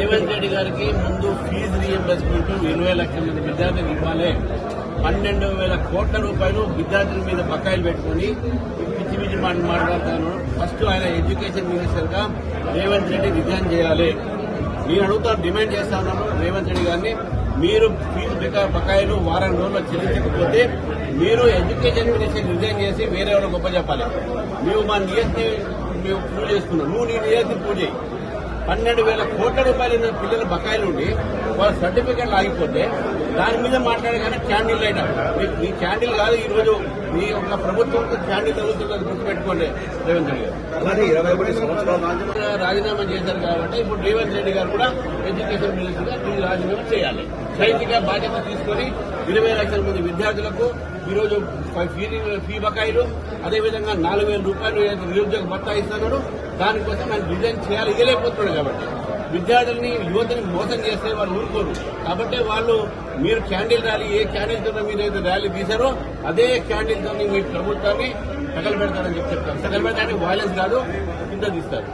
రేవంత్ రెడ్డి గారికి ముందు fee reimbursement 20 లక్షల మంది విద్యార్థులకు ఇవ్వాలి. 12,000 కోట్ల రూపాయలు విద్యార్థుల మీద బకాయిలు పెట్టుకుని పిచ్చి పిచ్చి మాట్లాడుతాను. ఫస్ట్ ఆయన ఎడ్యుకేషన్ మినిస్టర్ గా రేవంత్ రెడ్డి రిజైన్ చేయాలి. నేను అడుగుతాను, డిమాండ్ చేస్తా ఉన్నాను రేవంత్ రెడ్డి గారిని, మీరు ఫీజు బకాయిలు వారం రోజుల్లో చెల్లించకపోతే మీరు ఎడ్యుకేషన్ మినిస్టర్ రిజైన్ చేసి వేరే ఎవరు గొప్ప చెప్పాలి. మేము మా నియతి మేము ప్రూవ్ చేసుకున్నాం, నువ్వు నీ నియతి ప్రూవ్ చేయి. 12,000 కోట్ల రూపాయలు పిల్లల బకాయిలు ఉండి వాళ్ళ సర్టిఫికెట్లు ఆగిపోతే దాని మీద మాట్లాడగానే క్యాండిల్ లైట్. మీ క్యాండిల్ కాదు, ఈ రోజు మీ యొక్క ప్రభుత్వం క్యాండిల్ తగ్గుతుందని గుర్తుపెట్టుకోండి రేవంత్ రెడ్డి గారు. రాజీనామా చేశారు కాబట్టి ఇప్పుడు రేవంత్ రెడ్డి గారు కూడా ఎడ్యుకేషన్ మినిస్టర్ గా దీన్ని రాజీనామా చేయాలి. సైతిగా బాధ్యత తీసుకుని 20 లక్షల మంది విద్యార్థులకు ఈరోజు ఫీ బకాయిలు, అదేవిధంగా 4,000 రూపాయలు నిరుద్యోగ భత్తా ఇస్తున్నారు. దానికోసం ఆయన రిజైన్ చేయాలి, ఇవ్వలేకపోతున్నాడు. కాబట్టి విద్యార్థుల్ని యువతని మోసం చేస్తే వాళ్ళు ఊరుకోరు. కాబట్టి వాళ్ళు మీరు క్యాండిల్ ర్యాలీ, ఏ క్యాండిల్ తో మీరు ఏదైతే ర్యాలీ తీశారో అదే క్యాండిల్ తో మీ ప్రభుత్వాన్ని తగలబెడతారని చెప్తారు. తగలబెడతానికి వైలెన్స్ కాదు, కింద తీస్తారు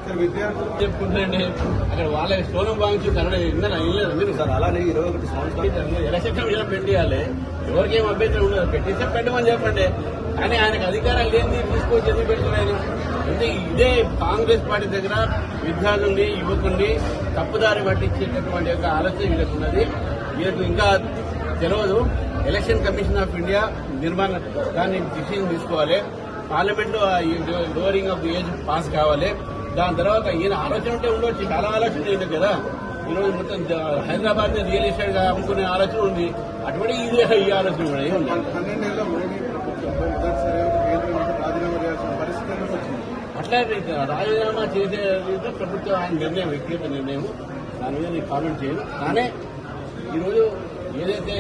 చెప్పుకుంటారండి. అక్కడ వాళ్ళ సోనం భావించి ఇల్లేదు మీరు సార్. అలానే 21 సంవత్సరాలు ఎలక్షన్ కమిషన్ పెట్టేయాలి. ఎవరికేం అభ్యంతరం ఉండదు, పెట్టేస్తే పెట్టమని చెప్పండి. కానీ ఆయనకు అధికారాలు లేని తీసుకొచ్చి ఎందుకు పెడుతున్నాయని అంటే ఇదే కాంగ్రెస్ పార్టీ దగ్గర విద్యార్థుల్ని, యువకుల్ని తప్పుదారి పట్టించేటటువంటి యొక్క ఆలోచన వీళ్ళకున్నది. వీళ్ళకు ఇంకా తెలియదు. ఎలక్షన్ కమిషన్ ఆఫ్ ఇండియా నిర్మాణ దాన్ని డిసిషన్ తీసుకోవాలి. పార్లమెంట్ లో lowering of the age pass కావాలి. దాని తర్వాత ఈయన ఆలోచన ఉంటే ఉండొచ్చు, చాలా ఆలోచన ఉంది కదా. ఈరోజు మొత్తం హైదరాబాద్ ని రియల్ ఎస్టేట్ గా అమ్ముకునే ఆలోచన ఉంది. అటువంటి ఈ ఆలోచన కూడా ఏముంది. అట్లా రాజీనామా చేసే ప్రభుత్వం ఆయన నిర్ణయం, వ్యక్తిగత నిర్ణయం. దాని మీద నేను కామెంట్ చేయను. కానీ ఈరోజు ఏదైతే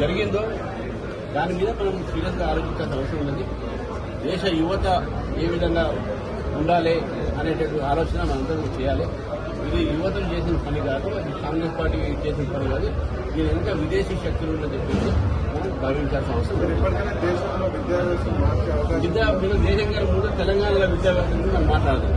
జరిగిందో దాని మీద మనం సీరియస్ గా ఆలోచించాల్సిన అవసరం ఉన్నది. దేశ యువత ఏ విధంగా ఉండాలి అనేటటువంటి ఆలోచన మనందరం చేయాలి. ఇది యువతలు చేసిన పని కాదు, అది కాంగ్రెస్ పార్టీ చేసిన పని కాదు. దీని ఇంకా విదేశీ శక్తులు ఉందని చెప్పేసి మనం భావించాల్సిన అవసరం ఉంది. విద్యా దేశం గారి ముందు తెలంగాణలో విద్యాభ్యాసం మనం మాట్లాడదాం.